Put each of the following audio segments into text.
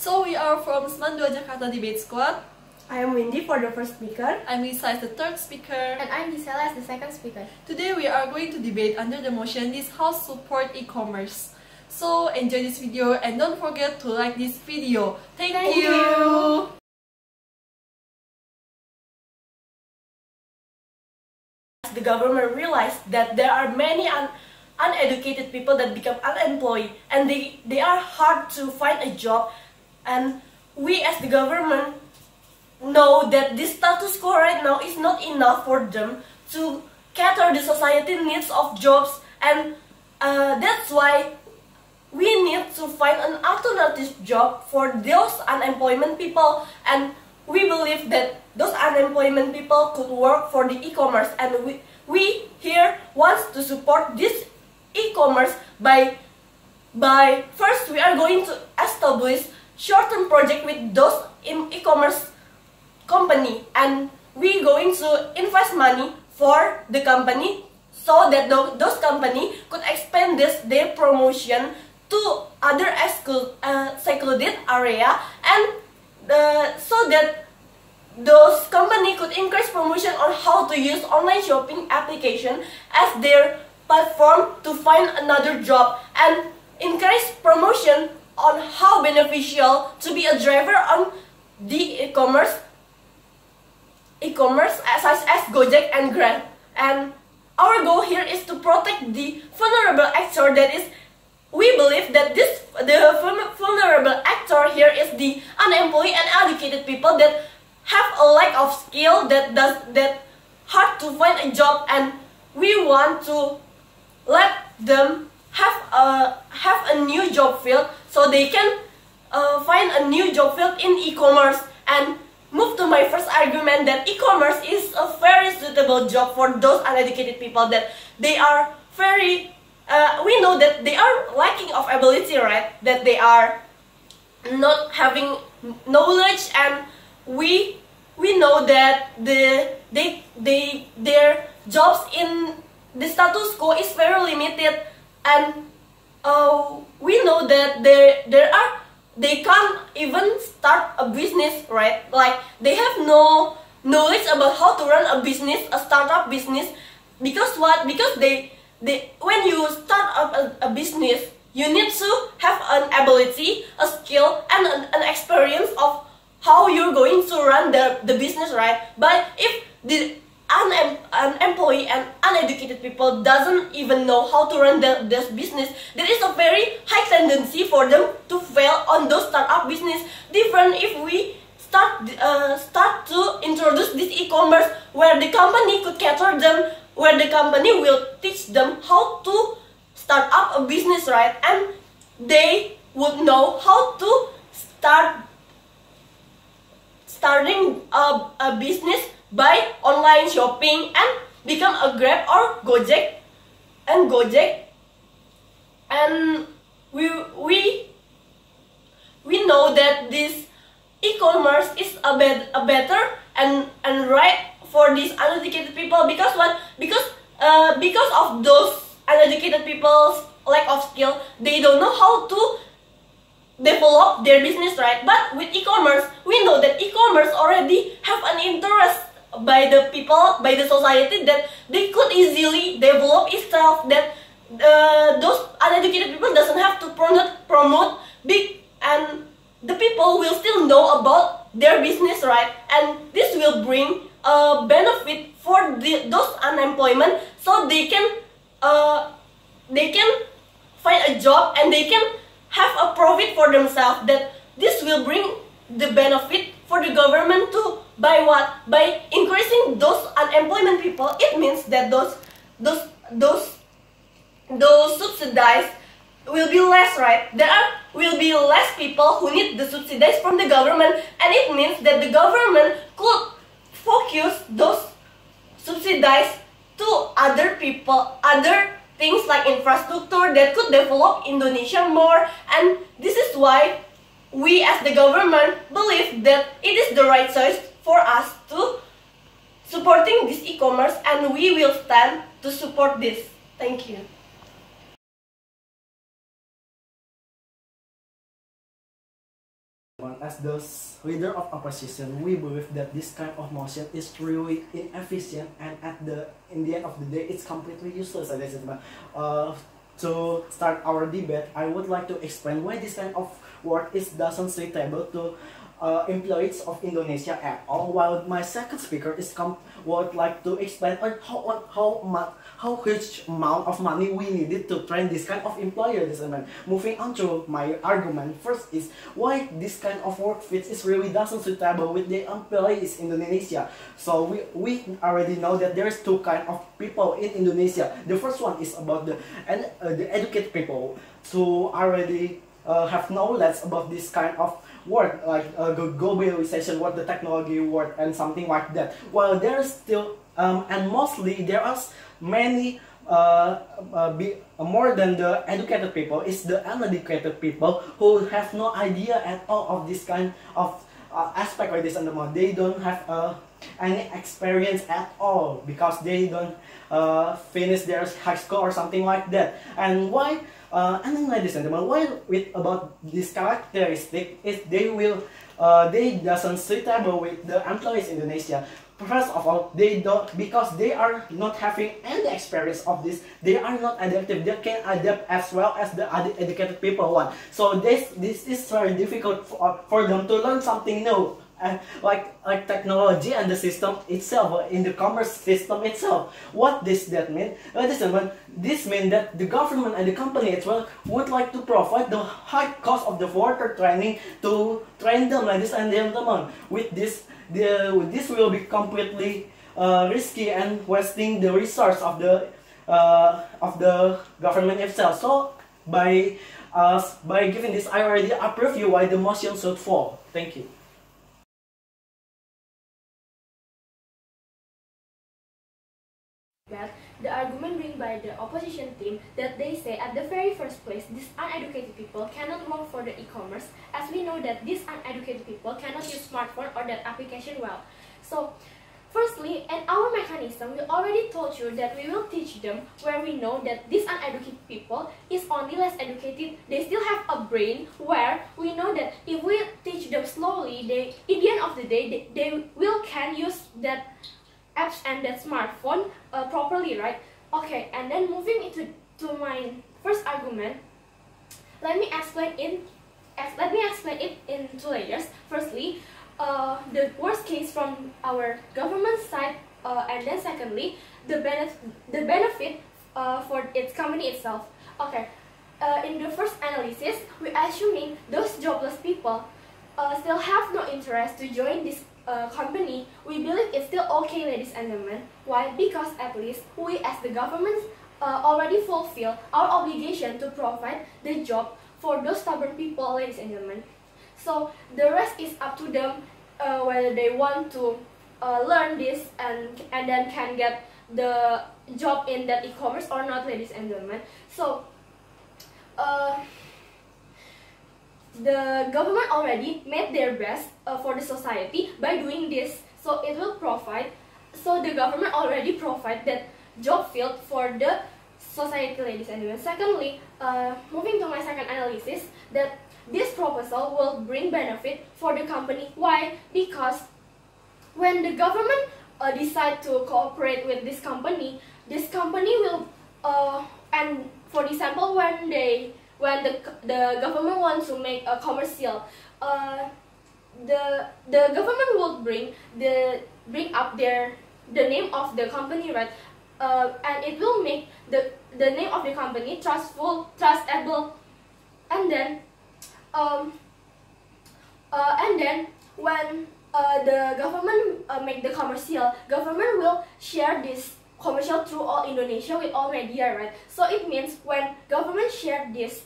So we are from SMAN 2 Jakarta Debate Squad. I am Windy for the first speaker. I'm Lisa as the third speaker. And I'm Gisella as the second speaker. Today we are going to debate under the motion this house support e-commerce. So enjoy this video and don't forget to like this video. Thank you. The government realized that there are many uneducated people that become unemployed and they are hard to find a job, and we as the government know that this status quo right now is not enough for them to cater the society needs of jobs, and that's why we need to find an alternative job for those unemployment people, and we believe that those unemployment people could work for the e-commerce, and we here wants to support this e-commerce by first we are going to establish short-term project with those e-commerce company, and we going to invest money for the company so that those company could expand their promotion to other secluded area, and so that those company could increase promotion on how to use online shopping application as their platform to find another job, and increase promotion on how beneficial to be a driver on the e-commerce such as Gojek and Grab. And our goal here is to protect the vulnerable actor, that is, we believe that the vulnerable actor here is the unemployed and educated people that have a lack of skill, that hard to find a job, and we want to let them have a new job field so they can find a new job field in e-commerce. And move to my first argument that e-commerce is a very suitable job for those uneducated people, that they are very we know that they are lacking of ability, right? That they are not having knowledge, and we know that their jobs in the status quo is very limited, and we know that they can't even start a business, right? Like, they have no knowledge about how to run a business, a startup business. Because what? Because when you start up a business, you need to have an ability, a skill, and an experience of how you're going to run the business, right? But if the unemployed and uneducated people doesn't even know how to run this business, there is a very high tendency for them to fail on those startup business. Different if we start to introduce this e-commerce where the company could cater them, where the company will teach them how to start up a business, right? And they would know how to starting a business by online shopping and become a Grab or Gojek. And we know that this e-commerce is a better and right for these uneducated people. Because what? Because of those uneducated people's lack of skill, they don't know how to develop their business, right? But with e-commerce, we know that e-commerce already have an interest by the people, by the society, that they could easily develop itself, that those uneducated people doesn't have to promote big, and the people will still know about their business, right? And this will bring a benefit for those unemployment, so they can find a job and they can have a profit for themselves. That this will bring the benefit for the government too. By what? By increasing those unemployment people. It means that those subsidies will be less, right? Will be less people who need the subsidies from the government, and it means that the government could focus those subsidies to other people, other things like infrastructure that could develop Indonesia more. And this is why we as the government believe that it is the right choice for us to supporting this e-commerce, and we will stand to support this. Thank you. as the leader of opposition, we believe that this kind of motion is really inefficient, and in the end of the day, it's completely useless. Ladies and gentlemen. To start our debate, I would like to explain why this kind of work doesn't suitable to employees of Indonesia at all. While my second speaker would like to explain how huge amount of money we needed to train this kind of employers. Moving on to my argument, first is why this kind of work fits is really doesn't suitable with the employees in Indonesia. So we already know that there's two kind of people in Indonesia. The first one is about the educated people who already have knowledge about this kind of work, like globalization, what the technology work, and something like that. While there's still and mostly there are many more than the educated people is the uneducated people who have no idea at all of this kind of aspect like this and more. They don't have any experience at all because they don't finish their high school or something like that. And why? And then, ladies and gentlemen, why with about this characteristic is they doesn't suitable with the employees in Indonesia. First of all, they don't, because they are not having any experience of this. They are not adaptive. They can adapt as well as the other educated people want. So this is very difficult for them to learn something new. And like technology and the system itself, in the commerce system itself. What does that mean? Ladies and gentlemen, this means that the government and the company as well would like to provide the high cost of the worker training to train them, ladies and gentlemen. With this, this will be completely risky and wasting the resource of the government itself. So by giving this, I already approve you why the motion should fall. Thank you. The argument bring by the opposition team that they say at the very first place these uneducated people cannot work for the e-commerce, as we know that these uneducated people cannot use smartphone or that application well. So firstly, in our mechanism, we already told you that we will teach them where we know that these uneducated people is only less educated. They still have a brain where we know that if we teach them slowly, they, in the end of the day, they will can use that apps and that smartphone properly, right? Okay, and then moving into my first argument, let me explain it in two layers. Firstly, the worst case from our government side, and then secondly, the benefit for its company itself. Okay, in the first analysis, we assuming those jobless people still have no interest to join this company. We believe it's still okay, ladies and gentlemen. Why? Because at least we as the government already fulfill our obligation to provide the job for those stubborn people, ladies and gentlemen. So the rest is up to them whether they want to learn this and then can get the job in that e-commerce or not, ladies and gentlemen. So the government already made their best for the society by doing this, so it will provide. So the government already provide that job field for the society, ladies and gentlemen. Secondly, moving to my second analysis, that this proposal will bring benefit for the company. Why? Because when the government decide to cooperate with this company will and for example when the government wants to make a commercial, the government will bring up the name of the company, right? And it will make the name of the company trustable, and then when the government make the commercial, government will share this commercial through all Indonesia with all media, right? So it means when government share this,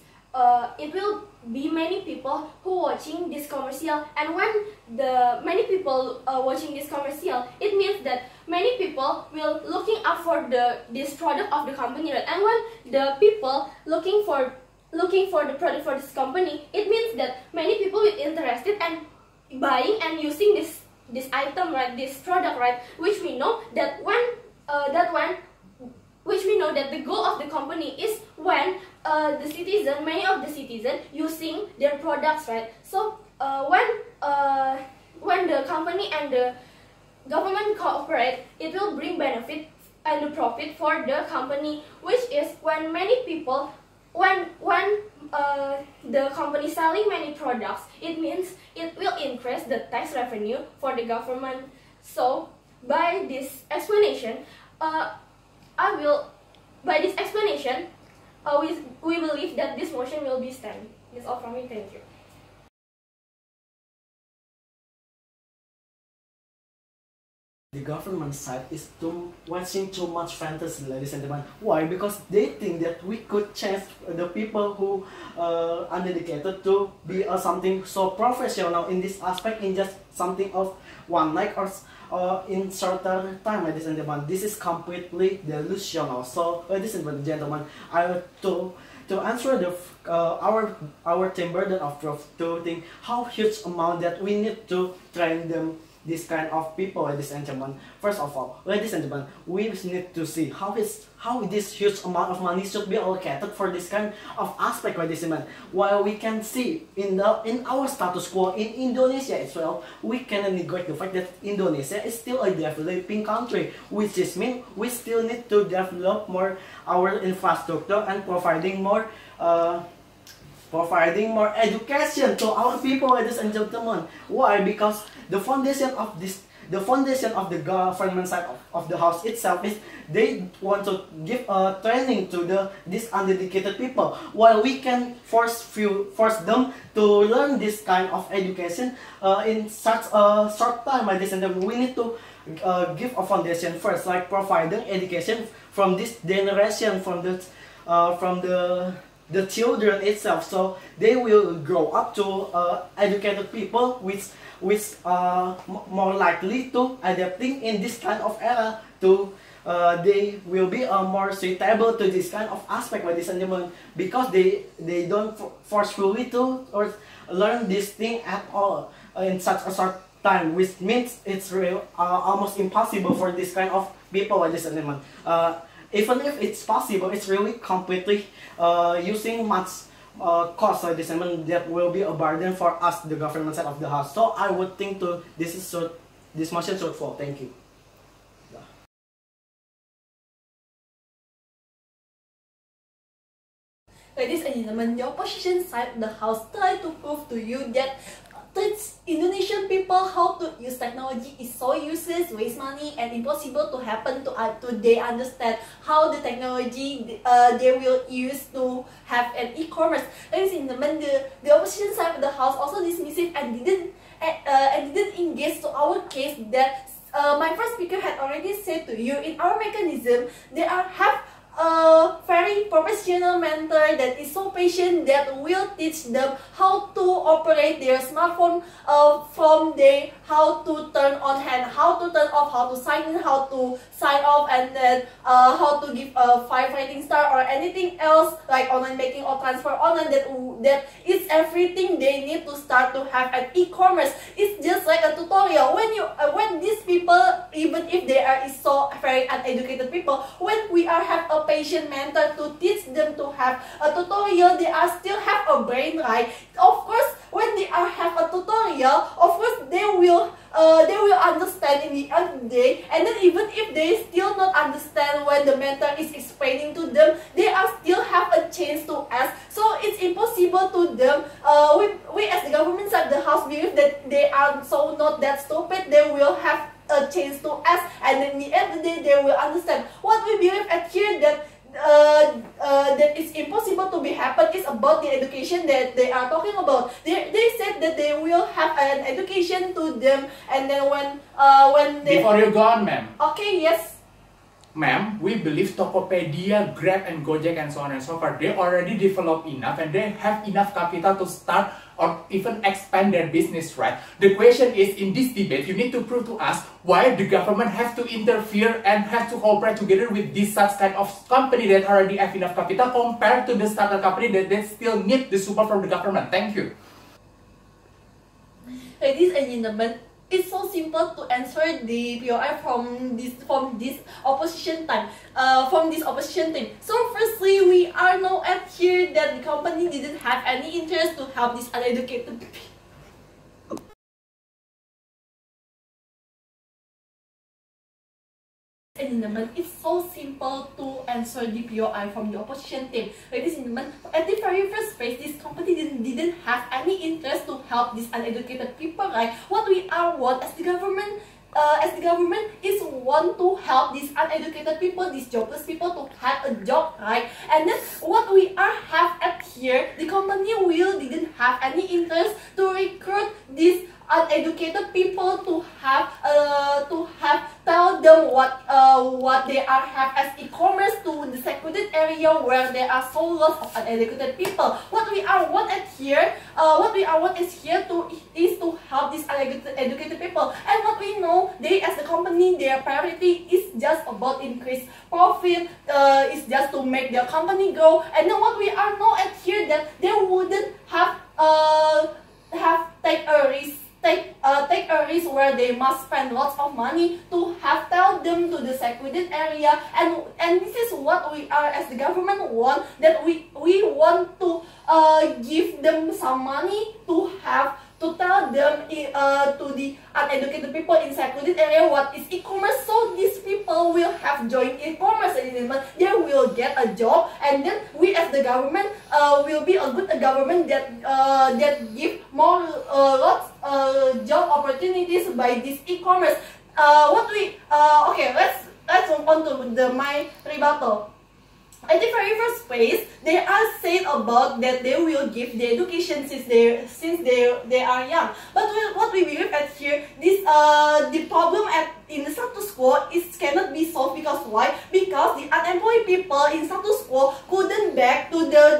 it will be many people who watching this commercial, and when the many people watching this commercial, it means that many people will looking up for this product of the company, right? And when the people looking for the product for this company, it means that many people will interested and buying and using this item, right? This product, right? Which we know that the goal of the company is when many of the citizens using their products, right? So when the company and the government cooperate, it will bring benefit and the profit for the company, which is when many people, when the company selling many products, it means it will increase the tax revenue for the government. So by this explanation, we believe that this motion will be stand. That's all from me. Thank you. The government side is watching too much fantasy, ladies and gentlemen. Why? Because they think that we could change the people who are dedicated to be something so professional in this aspect in just something of one night or in shorter time, ladies and gentlemen. This is completely delusional. So, ladies and gentlemen, to answer the our team burden of proof, to think how huge amount that we need to train them, this kind of people, ladies and gentlemen. First of all, ladies and gentlemen, we need to see how this huge amount of money should be allocated for this kind of aspect, ladies and gentlemen. While we can see in our status quo in Indonesia as well, we cannot neglect the fact that Indonesia is still a developing country, which is mean we still need to develop more our infrastructure and providing more education to our people, ladies and gentlemen. Why? Because the foundation of the government side of the house itself is they want to give training to these undedicated people, while we can force them to learn this kind of education in such a short time, ladies and gentlemen. We need to give a foundation first, like providing education from this generation, from the children itself, so they will grow up to educated people which more likely to adapting in this kind of era, to they will be more suitable to this kind of aspect, ladies and gentlemen, because they don't forcefully to or learn this thing at all in such a short time, which means it's almost impossible for this kind of people, ladies and gentlemen. Even if it's possible, it's really completely using much cost, ladies and gentlemen, that will be a burden for us, the government side of the house. So I would think this motion should fall. Thank you. Ladies and gentlemen, the opposition side of the house try to prove to you that teach Indonesian people how to use technology is so useless, waste money, and impossible to happen to they understand how the technology they will use to have an e-commerce. Ladies and gentlemen, the opposition side of the house also dismissive and didn't engage to our case that my first speaker had already said to you. In our mechanism, they have a very professional mentor that is so patient that will teach them how to operate their smartphone from how to turn on and how to turn off, how to sign in, how to sign off, and then how to give a 5 rating star or anything else like online banking or transfer online. That is everything they need to start to have an e-commerce. It's just like a tutorial. When these people, even if they are so very uneducated people, when we have a patient mentor to teach them to have a tutorial, they are still have a brain, right? Of course, when they have a tutorial, of course they will understand in the end of the day. And then even if they still not understand when the mentor is explaining to them, they are still have a chance to ask. So it's impossible to them. We as the government side of the house believe that they are so not that stupid. They will have a chance to ask, and in the end of the day they will understand. What we believe at here that it's impossible to be happen is about the education that they are talking about. They said that they will have an education to them, and then when they... Before you go on, ma'am. Okay, yes. Ma'am, we believe Tokopedia, Grab, and Gojek, and so on and so forth, they already develop enough and they have enough capital to start or even expand their business, right? The question is, in this debate, you need to prove to us why the government have to interfere and have to cooperate together with this such kind of company that already have enough capital compared to the startup company that they still need the support from the government. Thank you. Ladies and gentlemen, it's so simple to answer the POI from this opposition team. So firstly, we are now at here that the company didn't have any interest to help these uneducated people. And gentlemen, it's so simple to answer the POI from the opposition team. Ladies and gentlemen, at the very first phase, this company didn't have any interest to help these uneducated people, right? What we are want as the government is want to help these uneducated people, these jobless people to have a job, right? And then what we are have at here, the company didn't have any interest to recruit these uneducated people to tell them what they are have as e-commerce to the secluded area where there are so lots of uneducated people. What we are want at here, is to help these uneducated people. And what we know, they as the company, their priority is just about increase profit, is just to make their company grow. And then what we are know at here, that they wouldn't have take a risk where they must spend lots of money to tell them to the secluded area, and this is what we are as the government want, that we want to give them some money to tell them to the uneducated people in secluded area what is e-commerce, so these people will have joined e-commerce and they will get a job, and then we as the government will be a good government that give more lots job opportunities by this e-commerce. Okay, let's move on to my rebuttal. At the very first place, they are said about that they will give the education since they are young. But what we believe at here, the problem in the status quo cannot be solved, because why? Because the unemployed people in status quo couldn't back to their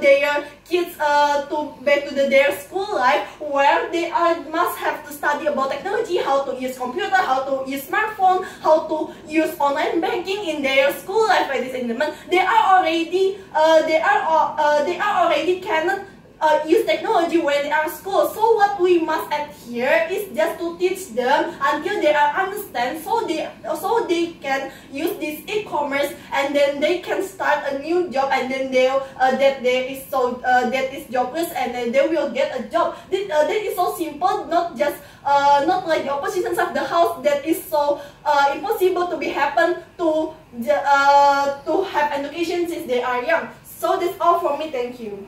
kids back to their school life, where they must have to study about technology, how to use computer, how to use smartphone, how to use online banking in their school life. Ladies and gentlemen, they are already cannot use technology when they are school. So what we must add here is just to teach them until they understand, so they can use this e-commerce, and then they can start a new job, and then that is jobless, and then they will get a job. That is so simple, not like the oppositions of the house that is so impossible to be happen to have education since they are young. So that's all from me. Thank you.